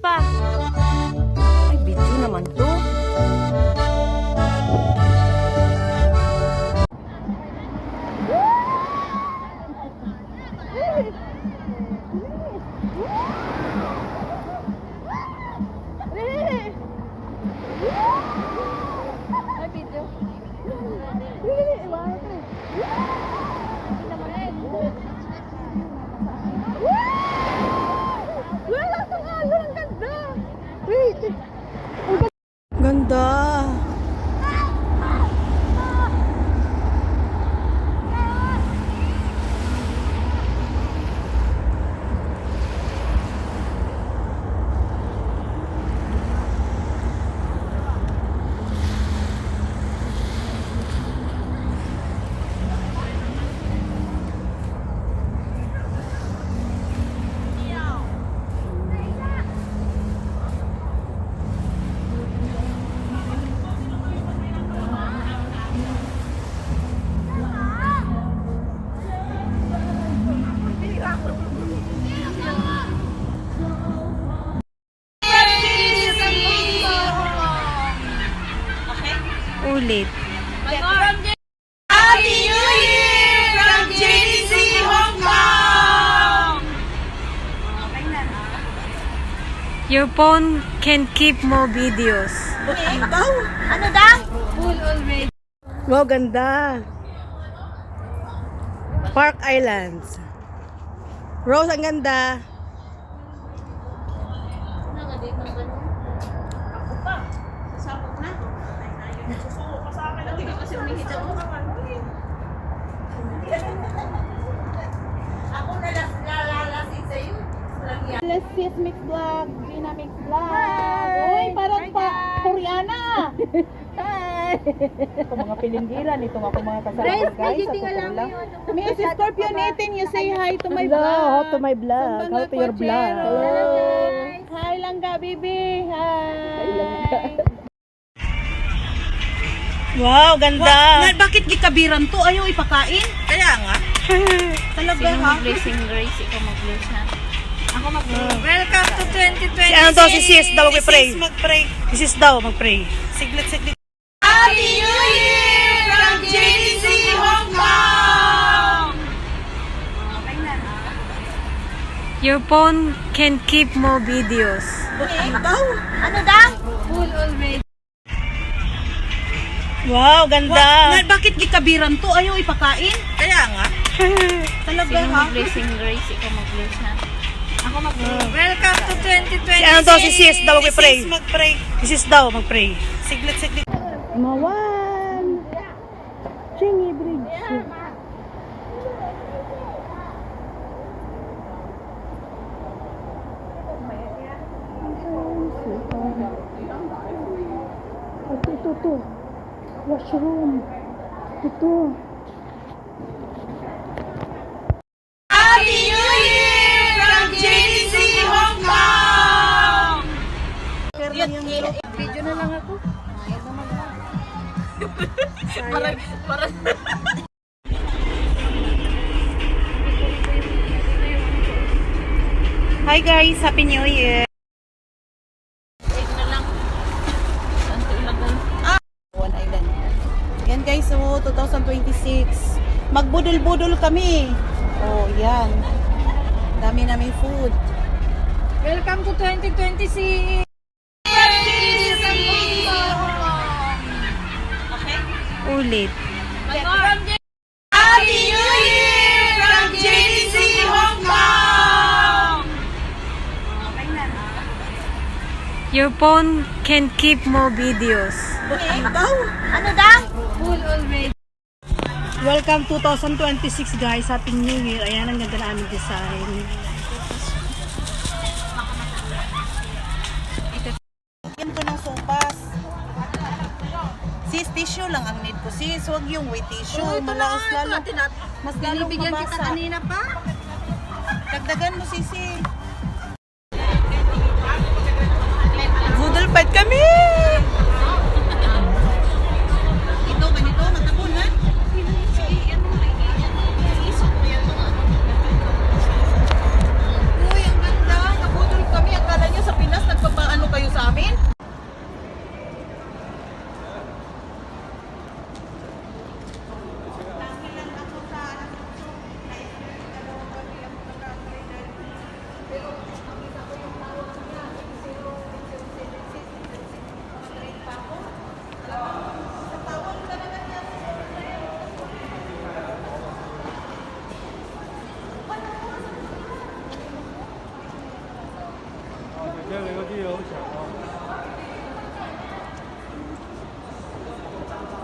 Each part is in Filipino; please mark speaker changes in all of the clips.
Speaker 1: pa. Ay, video naman to. Ganda. Ulit.
Speaker 2: Happy New Year from JDC Hong Kong!
Speaker 1: Your phone can keep more videos.
Speaker 2: Ano daw? Full already.
Speaker 1: Wow, ganda. Park Islands. Rose, ang ganda.
Speaker 2: Ako pa. Sasabog na. Susuko ka sa akin. Hindi ka kasi umihita mo ka. Ako na lalasin sa'yo.
Speaker 3: Let's see Mix Vlog, Gina Mix Vlog. Uy, parang pa Koreana. Hi! Ito mga pilinggiran, itong ako mga kasama guys. Sa totoo lang. Miss Scorpio Nathan, you say hi to my vlog.
Speaker 1: Hello, to my vlog. How to your vlog.
Speaker 3: Hello guys. Hi Langga, baby. Hi.
Speaker 1: Wow, ganda.
Speaker 2: Bakit gikabiran to? Ayaw ipakain? Kaya nga. Talaga ha?
Speaker 3: Blessing Grace, ikaw mag-bless ha.
Speaker 2: Ako Welcome to 2026.
Speaker 1: Si ano to, si Sis daw mag-pray.
Speaker 2: Mag-pray.
Speaker 1: Si Sis daw mag-pray.
Speaker 2: Siglit. Happy New Year from JDC Hong Kong!
Speaker 1: Your phone can keep more videos.
Speaker 2: Ano daw? Full already.
Speaker 1: Wow, ganda.
Speaker 2: Bakit gikabiran to? Ayaw ipakain? Kaya nga. Talaga ha?
Speaker 3: Blessing Grace, ikaw mag-bless ha.
Speaker 2: Ako Welcome to 2026.
Speaker 1: Si ano to, si Sis daw mag-pray.
Speaker 2: Si Sis mag-pray.
Speaker 1: Si Sis daw mag-pray.
Speaker 2: Siglit.
Speaker 1: Mawan. Chingy Bridge. Ito. Washroom. Ito.
Speaker 2: Happy New Year from JDC Hong Kong!
Speaker 3: Video na lang ako.
Speaker 2: Parang
Speaker 1: Hi guys, Happy New Year.
Speaker 2: One Island. Yan guys, so 2026. Magbudol-budol kami. Oh, yan. Dami namin food.
Speaker 3: Welcome to 2026.
Speaker 1: Ulit.
Speaker 2: Happy New Year from JDC Hong Kong!
Speaker 1: Your phone can keep more videos.
Speaker 2: Ano daw?
Speaker 3: Full already.
Speaker 1: Welcome 2026 guys. Happy New Year. Ayan, ang ganda na aming design.
Speaker 2: Yan ko ng sopas. Sis, tissue lang ang need ko. Sis, huwag yung wet tissue. Malakas lalo. Mas lalong
Speaker 3: Binibigyan kita
Speaker 2: mabasa.
Speaker 3: kanina pa.
Speaker 2: Dagdagan mo, Sisi. Voodoo fight kami! Ito, ganito, matabon ha? Uy, ang ganda. Nabudol kami. Akala niya sa Pinas,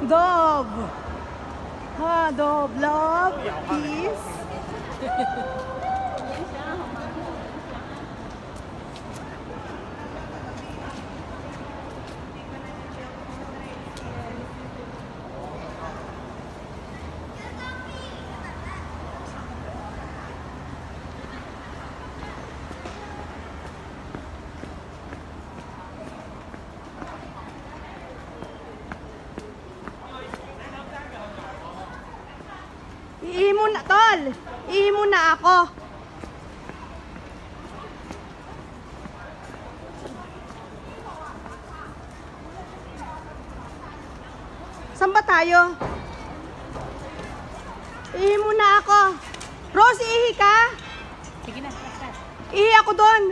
Speaker 1: Dove. Ha, Dove. Love, peace. Ihi muna, tol. Ihi muna ako. Saan ba tayo? Ihi muna ako. Rose, ihi ka?
Speaker 3: Sige na, lakad.
Speaker 1: Ihi ako doon.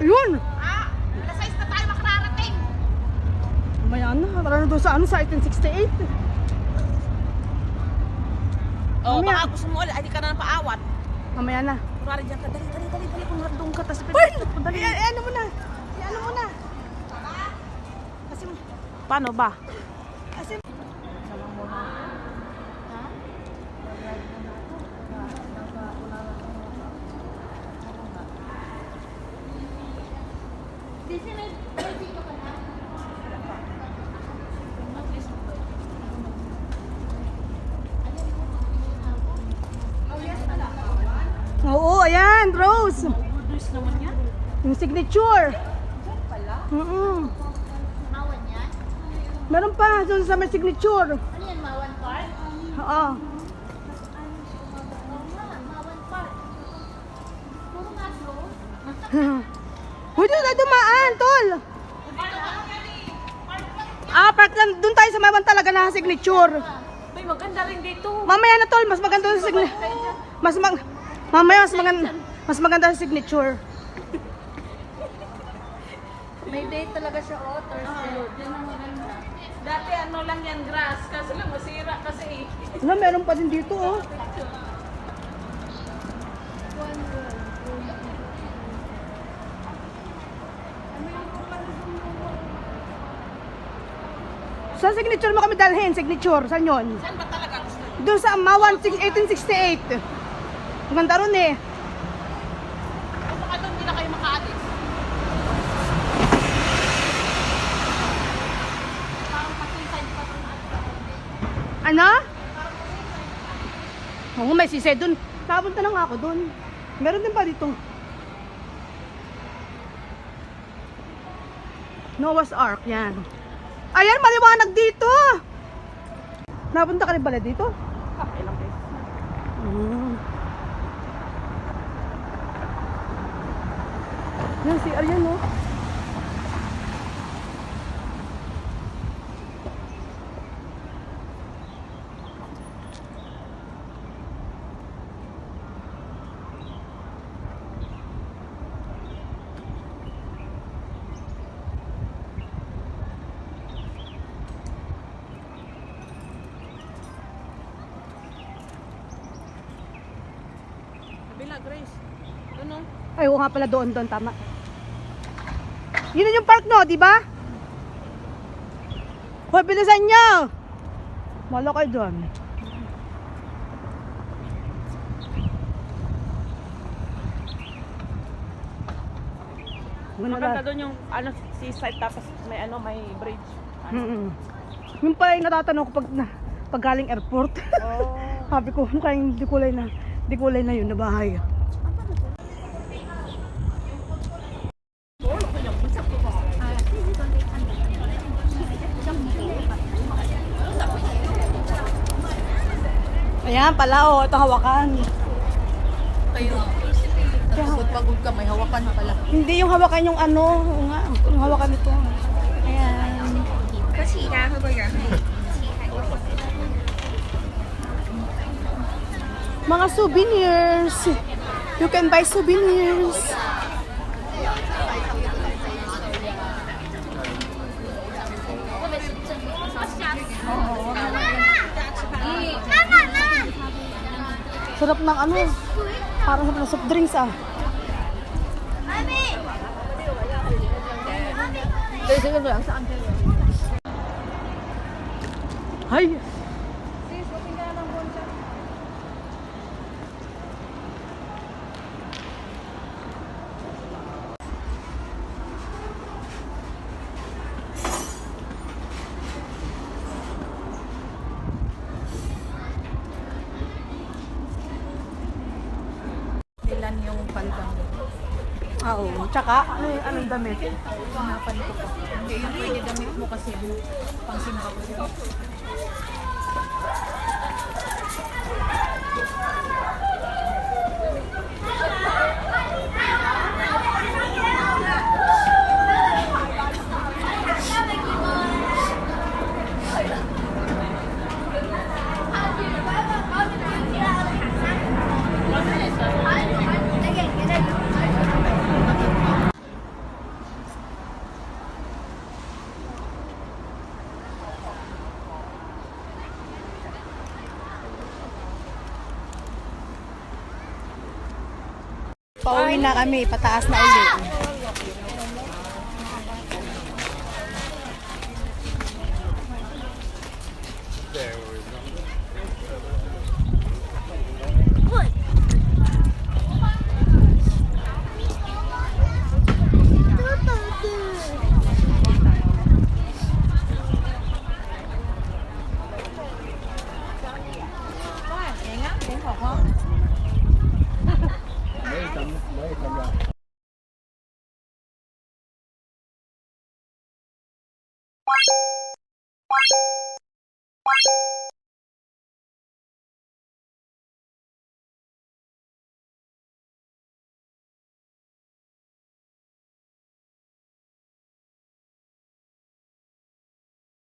Speaker 1: Ayun!
Speaker 2: Alas 6 na tayo makararating.
Speaker 1: Mamaya na. Tara na doon sa ano, sa 1868.
Speaker 2: Oh,
Speaker 1: Mamaya.
Speaker 2: baka gusto mo ulit. Ay, di ka na paawat.
Speaker 1: Mamaya na.
Speaker 2: Kunwari dyan ka. Dali. Kung nandun ka, tapos
Speaker 1: Uy! Ano mo na? Ano mo na? Kasi,
Speaker 2: paano ba?
Speaker 1: kasi, oo, ayan, Rose.
Speaker 2: Ubus naman yan.
Speaker 1: Yung signature.
Speaker 2: Mawan yan?
Speaker 1: Meron pa, doon sa may signature.
Speaker 2: Ano yan, Mawan Park?
Speaker 1: Oo.
Speaker 2: Mawan Park. Puro maso.
Speaker 1: Uy, doon na dumaan, tol. Ah, park lang. Doon tayo sa Mawan talaga na signature.
Speaker 2: Uy, maganda rin dito.
Speaker 1: Mamaya na, tol. Mas maganda sa signature. Mamaya, mas maganda sa signature.
Speaker 2: May date talaga siya, Thursday. Yan ang maganda. Dati ano lang yan, grass. Kasi lang masira kasi.
Speaker 1: Ano, meron pa din dito, oh. Sa signature mo kami dalhin, signature. Saan yun?
Speaker 2: Saan ba talaga gusto niyo?
Speaker 1: Doon sa Mawan 1868. Maganda ron eh.
Speaker 2: Kung baka doon, hindi na kayo makaalis. Parang pasisay pa ito na.
Speaker 1: Ano? Oo, may sisay doon. Nakapunta na nga ako doon. Meron din pa dito. Noah's Ark, yan. Ayan, maliwanag dito. Napunta ka rin pala dito?
Speaker 2: Ilang beses na.
Speaker 1: Yan, si Aryan, no?
Speaker 2: Kabila, Grace. Doon, oh.
Speaker 1: Ay, oo nga pala doon, tama. Yun yung park, no, di ba? Hoy, bilisan nyo! Wala kayo dyan.
Speaker 2: Maganda doon yung seaside tapos may bridge.
Speaker 1: Yung pala yung natatanong ko pag galing airport.
Speaker 2: Oh.
Speaker 1: Sabi ko, mukhang di kulay na yun na bahay. Ayan pala, oh, ito hawakan.
Speaker 3: Pagod ka, may hawakan pala.
Speaker 1: Hindi yung hawakan yung yung hawakan nito. Ayan. Mga souvenirs. You can buy souvenirs. Sarap ng parang sarap ng soft drinks Hay!
Speaker 3: Ilan yung pantang.
Speaker 1: Oo. Tsaka, anong damit?
Speaker 3: Hanapan ko pa. Hindi yung pwede damit mo kasi pang Singapore.
Speaker 1: Pauwi na kami, pataas na ulit.